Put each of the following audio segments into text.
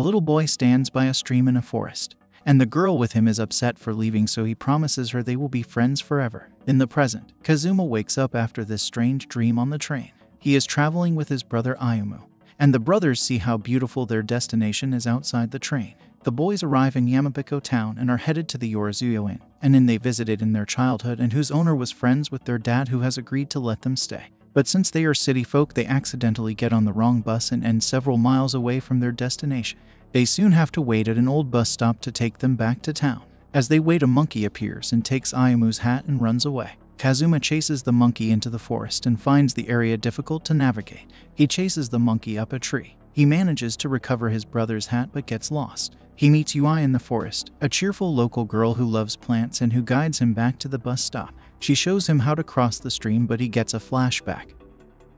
little boy stands by a stream in a forest, and the girl with him is upset for leaving, so he promises her they will be friends forever. In the present, Kazuma wakes up after this strange dream on the train. He is traveling with his brother Ayumu, and the brothers see how beautiful their destination is outside the train. The boys arrive in Yamabiko town and are headed to the Yorizuyo Inn, an inn they visited in their childhood and whose owner was friends with their dad, who has agreed to let them stay. But since they are city folk, they accidentally get on the wrong bus and end several miles away from their destination. They soon have to wait at an old bus stop to take them back to town. As they wait, a monkey appears and takes Ayumu's hat and runs away. Kazuma chases the monkey into the forest and finds the area difficult to navigate. He chases the monkey up a tree. He manages to recover his brother's hat but gets lost. He meets Yui in the forest, a cheerful local girl who loves plants and who guides him back to the bus stop. She shows him how to cross the stream, but he gets a flashback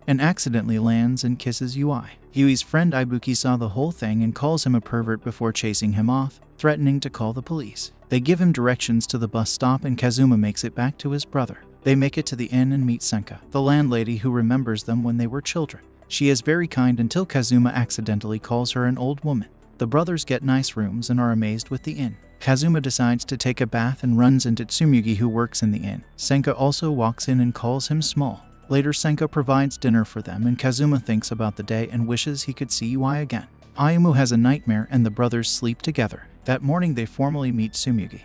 and accidentally lands and kisses Yui. Yui's friend Ibuki saw the whole thing and calls him a pervert before chasing him off, threatening to call the police. They give him directions to the bus stop and Kazuma makes it back to his brother. They make it to the inn and meet Senka, the landlady who remembers them when they were children. She is very kind until Kazuma accidentally calls her an old woman. The brothers get nice rooms and are amazed with the inn. Kazuma decides to take a bath and runs into Tsumugi, who works in the inn. Senka also walks in and calls him small. Later, Senka provides dinner for them and Kazuma thinks about the day and wishes he could see Yui again. Ayumu has a nightmare and the brothers sleep together. That morning they formally meet Tsumugi,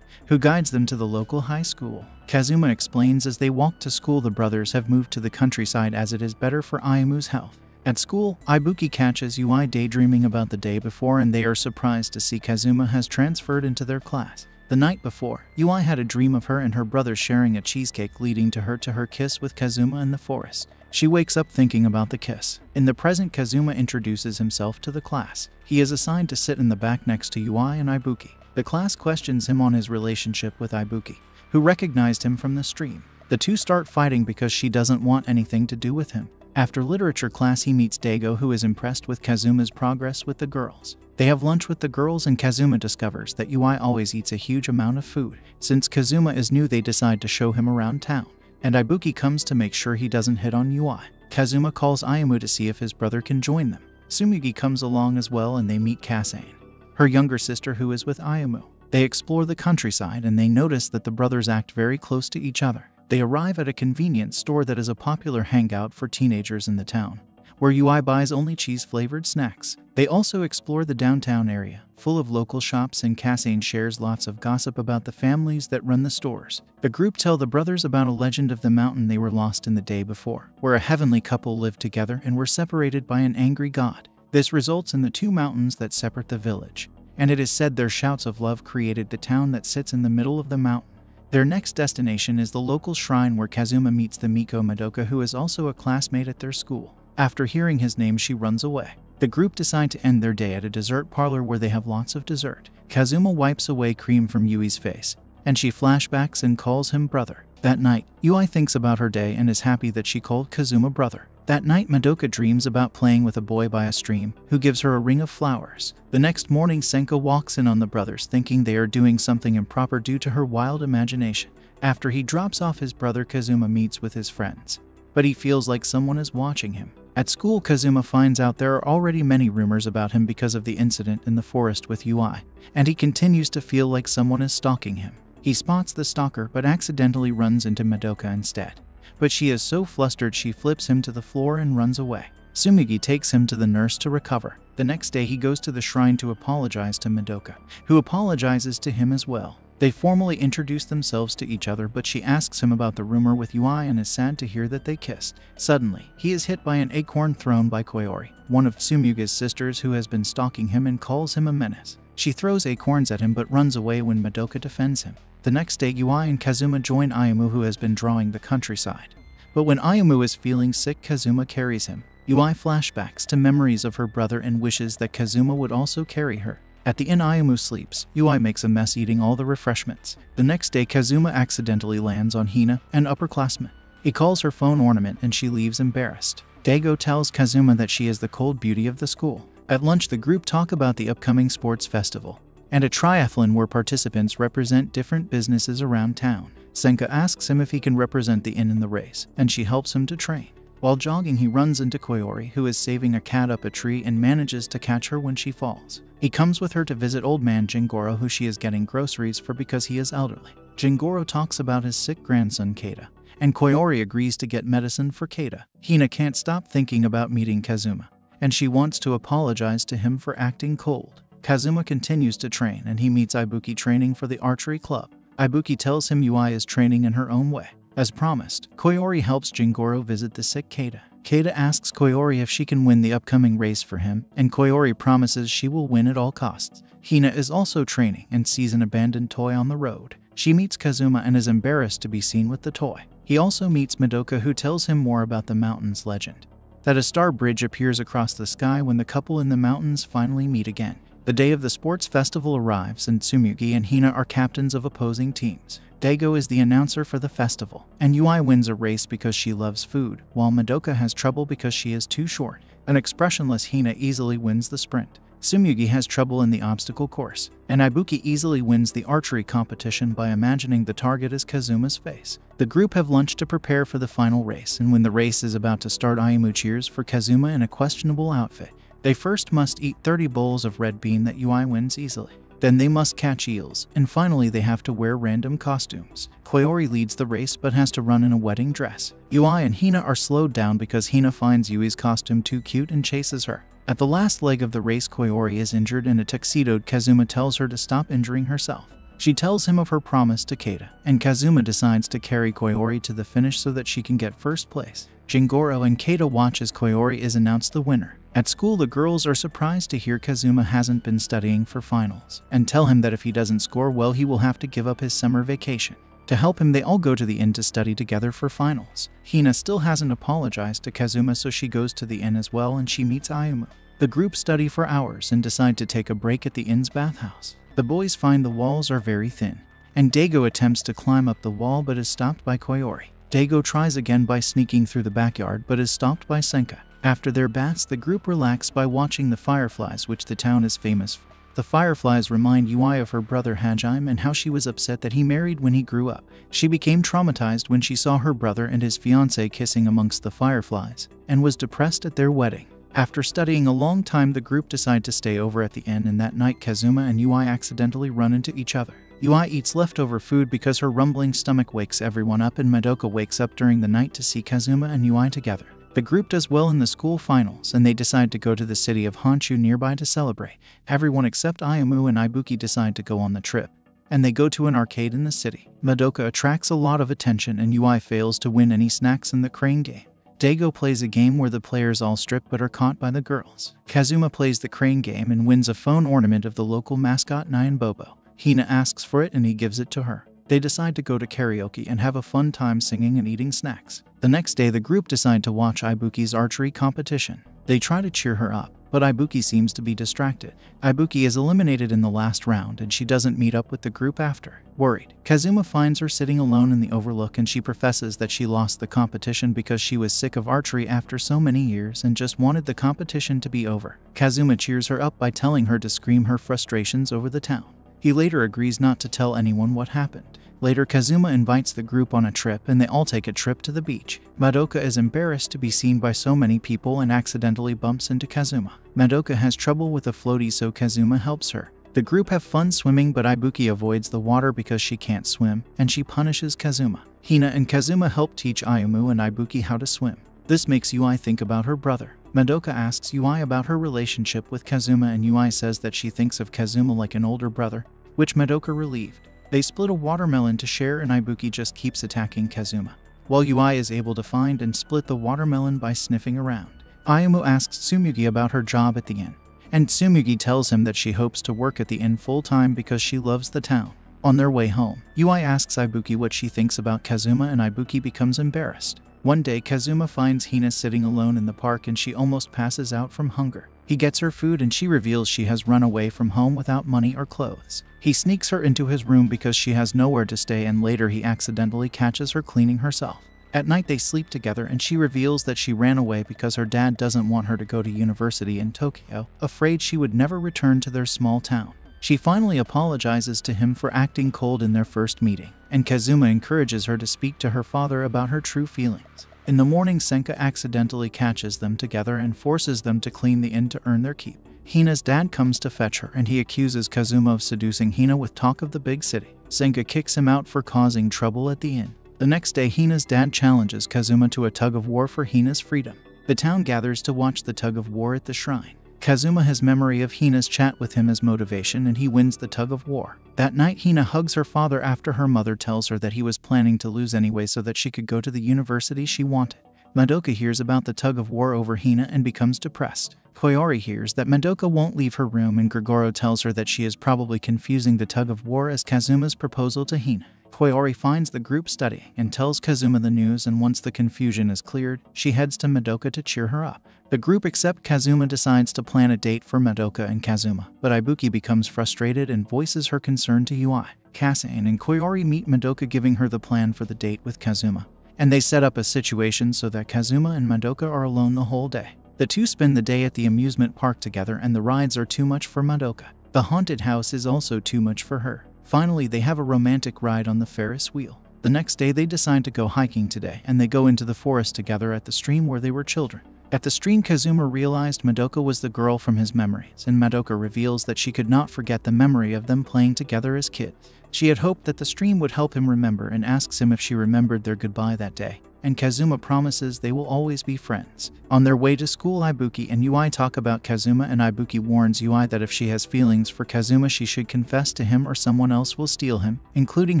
who guides them to the local high school. Kazuma explains as they walk to school the brothers have moved to the countryside as it is better for Ayumu's health. At school, Ibuki catches Yui daydreaming about the day before and they are surprised to see Kazuma has transferred into their class. The night before, Yui had a dream of her and her brother sharing a cheesecake, leading to her kiss with Kazuma in the forest. She wakes up thinking about the kiss. In the present, Kazuma introduces himself to the class. He is assigned to sit in the back next to Yui and Ibuki. The class questions him on his relationship with Ibuki, who recognized him from the stream. The two start fighting because she doesn't want anything to do with him. After literature class, he meets Daigo, who is impressed with Kazuma's progress with the girls. They have lunch with the girls and Kazuma discovers that Yui always eats a huge amount of food. Since Kazuma is new, they decide to show him around town, and Ibuki comes to make sure he doesn't hit on Yui. Kazuma calls Ayumu to see if his brother can join them. Tsumugi comes along as well and they meet Kasane, her younger sister, who is with Ayumu. They explore the countryside and they notice that the brothers act very close to each other. They arrive at a convenience store that is a popular hangout for teenagers in the town, where Yui buys only cheese-flavored snacks. They also explore the downtown area, full of local shops, and Kasane shares lots of gossip about the families that run the stores. The group tell the brothers about a legend of the mountain they were lost in the day before, where a heavenly couple lived together and were separated by an angry god. This results in the two mountains that separate the village, and it is said their shouts of love created the town that sits in the middle of the mountain. Their next destination is the local shrine where Kazuma meets the Miko Madoka, who is also a classmate at their school. After hearing his name, she runs away. The group decide to end their day at a dessert parlor where they have lots of dessert. Kazuma wipes away cream from Yui's face, and she flashbacks and calls him brother. That night, Yui thinks about her day and is happy that she called Kazuma brother. That night, Madoka dreams about playing with a boy by a stream, who gives her a ring of flowers. The next morning, Senka walks in on the brothers thinking they are doing something improper due to her wild imagination. After he drops off his brother, Kazuma meets with his friends, but he feels like someone is watching him. At school, Kazuma finds out there are already many rumors about him because of the incident in the forest with Yui, and he continues to feel like someone is stalking him. He spots the stalker but accidentally runs into Madoka instead. But she is so flustered she flips him to the floor and runs away. Tsumugi takes him to the nurse to recover. The next day, he goes to the shrine to apologize to Madoka, who apologizes to him as well. They formally introduce themselves to each other, but she asks him about the rumor with Yui and is sad to hear that they kissed. Suddenly, he is hit by an acorn thrown by Koyori, one of Tsumugi's sisters who has been stalking him, and calls him a menace. She throws acorns at him but runs away when Madoka defends him. The next day, Yui and Kazuma join Ayumu, who has been drawing the countryside. But when Ayumu is feeling sick, Kazuma carries him. Yui flashbacks to memories of her brother and wishes that Kazuma would also carry her. At the inn, Ayumu sleeps. Yui makes a mess eating all the refreshments. The next day, Kazuma accidentally lands on Hina, an upperclassman. He calls her phone ornament and she leaves embarrassed. Daigo tells Kazuma that she is the cold beauty of the school. At lunch, the group talk about the upcoming sports festival and a triathlon where participants represent different businesses around town. Senka asks him if he can represent the inn in the race, and she helps him to train. While jogging, he runs into Koyori, who is saving a cat up a tree and manages to catch her when she falls. He comes with her to visit old man Jingoro, who she is getting groceries for because he is elderly. Jingoro talks about his sick grandson Keita, and Koyori agrees to get medicine for Keita. Hina can't stop thinking about meeting Kazuma, and she wants to apologize to him for acting cold. Kazuma continues to train, and he meets Ibuki training for the archery club. Ibuki tells him Yui is training in her own way. As promised, Koyori helps Jingoro visit the sick Keita. Keita asks Koyori if she can win the upcoming race for him, and Koyori promises she will win at all costs. Hina is also training and sees an abandoned toy on the road. She meets Kazuma and is embarrassed to be seen with the toy. He also meets Madoka, who tells him more about the mountain's legend, that a star bridge appears across the sky when the couple in the mountains finally meet again. The day of the sports festival arrives, and Tsumugi and Hina are captains of opposing teams. Daigo is the announcer for the festival, and Yui wins a race because she loves food, while Madoka has trouble because she is too short. An expressionless Hina easily wins the sprint. Tsumugi has trouble in the obstacle course, and Ibuki easily wins the archery competition by imagining the target as Kazuma's face. The group have lunch to prepare for the final race, and when the race is about to start, Ayumu cheers for Kazuma in a questionable outfit. They first must eat 30 bowls of red bean that Yui wins easily. Then they must catch eels, and finally they have to wear random costumes. Koyori leads the race but has to run in a wedding dress. Yui and Hina are slowed down because Hina finds Yui's costume too cute and chases her. At the last leg of the race, Koyori is injured and a tuxedoed Kazuma tells her to stop injuring herself. She tells him of her promise to Keita, and Kazuma decides to carry Koyori to the finish so that she can get first place. Jingoro and Keita watch as Koyori is announced the winner. At school, the girls are surprised to hear Kazuma hasn't been studying for finals, and tell him that if he doesn't score well, he will have to give up his summer vacation. To help him, they all go to the inn to study together for finals. Hina still hasn't apologized to Kazuma, so she goes to the inn as well, and she meets Ayumu. The group study for hours and decide to take a break at the inn's bathhouse. The boys find the walls are very thin, and Daigo attempts to climb up the wall but is stopped by Koyori. Daigo tries again by sneaking through the backyard but is stopped by Senka. After their baths, the group relax by watching the fireflies, which the town is famous for. The fireflies remind Yui of her brother Hajime and how she was upset that he married when he grew up. She became traumatized when she saw her brother and his fiancée kissing amongst the fireflies, and was depressed at their wedding. After studying a long time, the group decide to stay over at the inn, and that night Kazuma and Yui accidentally run into each other. Yui eats leftover food because her rumbling stomach wakes everyone up, and Madoka wakes up during the night to see Kazuma and Yui together. The group does well in the school finals, and they decide to go to the city of Honshu nearby to celebrate. Everyone except Ayumu and Ibuki decide to go on the trip, and they go to an arcade in the city. Madoka attracts a lot of attention, and Yui fails to win any snacks in the crane game. Daigo plays a game where the players all strip but are caught by the girls. Kazuma plays the crane game and wins a phone ornament of the local mascot Nyan Bobo. Hina asks for it and he gives it to her. They decide to go to karaoke and have a fun time singing and eating snacks. The next day, the group decide to watch Ibuki's archery competition. They try to cheer her up, but Ibuki seems to be distracted. Ibuki is eliminated in the last round, and she doesn't meet up with the group after. Worried, Kazuma finds her sitting alone in the overlook, and she professes that she lost the competition because she was sick of archery after so many years and just wanted the competition to be over. Kazuma cheers her up by telling her to scream her frustrations over the town. He later agrees not to tell anyone what happened. Later, Kazuma invites the group on a trip, and they all take a trip to the beach. Madoka is embarrassed to be seen by so many people and accidentally bumps into Kazuma. Madoka has trouble with a floaty, so Kazuma helps her. The group have fun swimming, but Ibuki avoids the water because she can't swim, and she punishes Kazuma. Hina and Kazuma help teach Ayumu and Ibuki how to swim. This makes Yui think about her brother. Madoka asks Yui about her relationship with Kazuma, and Yui says that she thinks of Kazuma like an older brother, which Madoka relieved. They split a watermelon to share, and Ibuki just keeps attacking Kazuma, while Yui is able to find and split the watermelon by sniffing around. Ayumu asks Tsumugi about her job at the inn, and Tsumugi tells him that she hopes to work at the inn full-time because she loves the town. On their way home, Yui asks Ibuki what she thinks about Kazuma, and Ibuki becomes embarrassed. One day, Kazuma finds Hina sitting alone in the park, and she almost passes out from hunger. He gets her food, and she reveals she has run away from home without money or clothes. He sneaks her into his room because she has nowhere to stay, and later he accidentally catches her cleaning herself. At night, they sleep together, and she reveals that she ran away because her dad doesn't want her to go to university in Tokyo, afraid she would never return to their small town. She finally apologizes to him for acting cold in their first meeting, and Kazuma encourages her to speak to her father about her true feelings. In the morning, Senka accidentally catches them together and forces them to clean the inn to earn their keep. Hina's dad comes to fetch her and he accuses Kazuma of seducing Hina with talk of the big city. Senka kicks him out for causing trouble at the inn. The next day, Hina's dad challenges Kazuma to a tug-of-war for Hina's freedom. The town gathers to watch the tug-of-war at the shrine. Kazuma has memory of Hina's chat with him as motivation and he wins the tug-of-war. That night, Hina hugs her father after her mother tells her that he was planning to lose anyway so that she could go to the university she wanted. Madoka hears about the tug-of-war over Hina and becomes depressed. Koyori hears that Madoka won't leave her room and Gregoro tells her that she is probably confusing the tug-of-war as Kazuma's proposal to Hina. Koyori finds the group studying and tells Kazuma the news, and once the confusion is cleared, she heads to Madoka to cheer her up. The group except Kazuma decides to plan a date for Madoka and Kazuma, but Ibuki becomes frustrated and voices her concern to Ui. Kasane and Koyori meet Madoka giving her the plan for the date with Kazuma, and they set up a situation so that Kazuma and Madoka are alone the whole day. The two spend the day at the amusement park together and the rides are too much for Madoka. The haunted house is also too much for her. Finally, they have a romantic ride on the Ferris wheel. The next day, they decide to go hiking today, and they go into the forest together at the stream where they were children. At the stream, Kazuma realized Madoka was the girl from his memories, and Madoka reveals that she could not forget the memory of them playing together as kids. She had hoped that the stream would help him remember and asks him if she remembered their goodbye that day, and Kazuma promises they will always be friends. On their way to school, Ibuki and Ui talk about Kazuma, and Ibuki warns Ui that if she has feelings for Kazuma, she should confess to him or someone else will steal him, including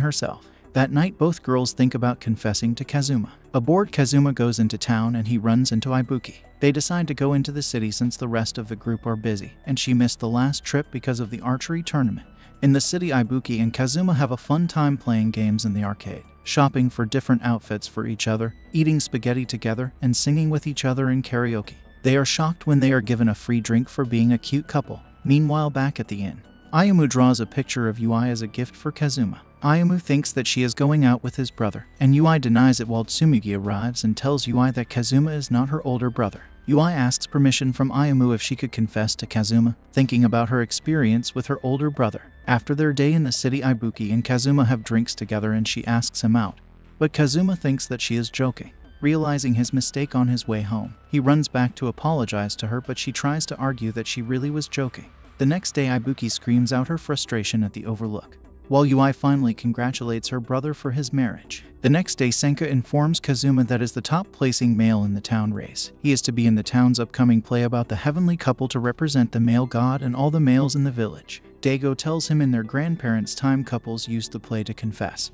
herself. That night, both girls think about confessing to Kazuma. Aboard, Kazuma goes into town and he runs into Ibuki. They decide to go into the city since the rest of the group are busy, and she missed the last trip because of the archery tournament. In the city, Ibuki and Kazuma have a fun time playing games in the arcade, shopping for different outfits for each other, eating spaghetti together, and singing with each other in karaoke. They are shocked when they are given a free drink for being a cute couple. Meanwhile, back at the inn, Ayumu draws a picture of Ui as a gift for Kazuma. Ayumu thinks that she is going out with his brother, and Ui denies it while Tsumugi arrives and tells Ui that Kazuma is not her older brother. Ui asks permission from Ayumu if she could confess to Kazuma, thinking about her experience with her older brother. After their day in the city, Ibuki and Kazuma have drinks together and she asks him out, but Kazuma thinks that she is joking. Realizing his mistake on his way home, he runs back to apologize to her, but she tries to argue that she really was joking. The next day, Ibuki screams out her frustration at the overlook, while Ui finally congratulates her brother for his marriage. The next day, Senka informs Kazuma that as the top-placing male in the town race, he is to be in the town's upcoming play about the heavenly couple to represent the male god and all the males in the village. Daigo tells him in their grandparents' time couples used the play to confess.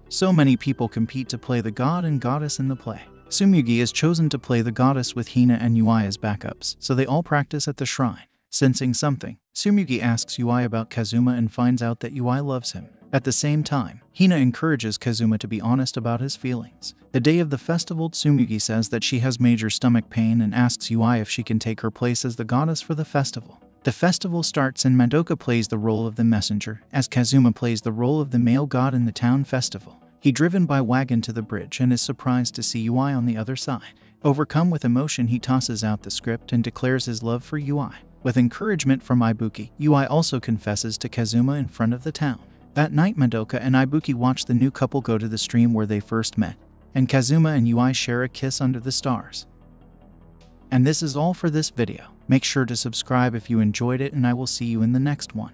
So many people compete to play the god and goddess in the play. Tsumugi is chosen to play the goddess with Hina and Ui as backups, so they all practice at the shrine. Sensing something, Tsumugi asks Ui about Kazuma and finds out that Ui loves him. At the same time, Hina encourages Kazuma to be honest about his feelings. The day of the festival, Tsumugi says that she has major stomach pain and asks Ui if she can take her place as the goddess for the festival. The festival starts and Madoka plays the role of the messenger, as Kazuma plays the role of the male god in the town festival. He's driven by wagon to the bridge and is surprised to see Ui on the other side. Overcome with emotion, he tosses out the script and declares his love for Ui. With encouragement from Ibuki, Ui also confesses to Kazuma in front of the town. That night, Madoka and Ibuki watch the new couple go to the stream where they first met, and Kazuma and Ui share a kiss under the stars. And this is all for this video. Make sure to subscribe if you enjoyed it, and I will see you in the next one.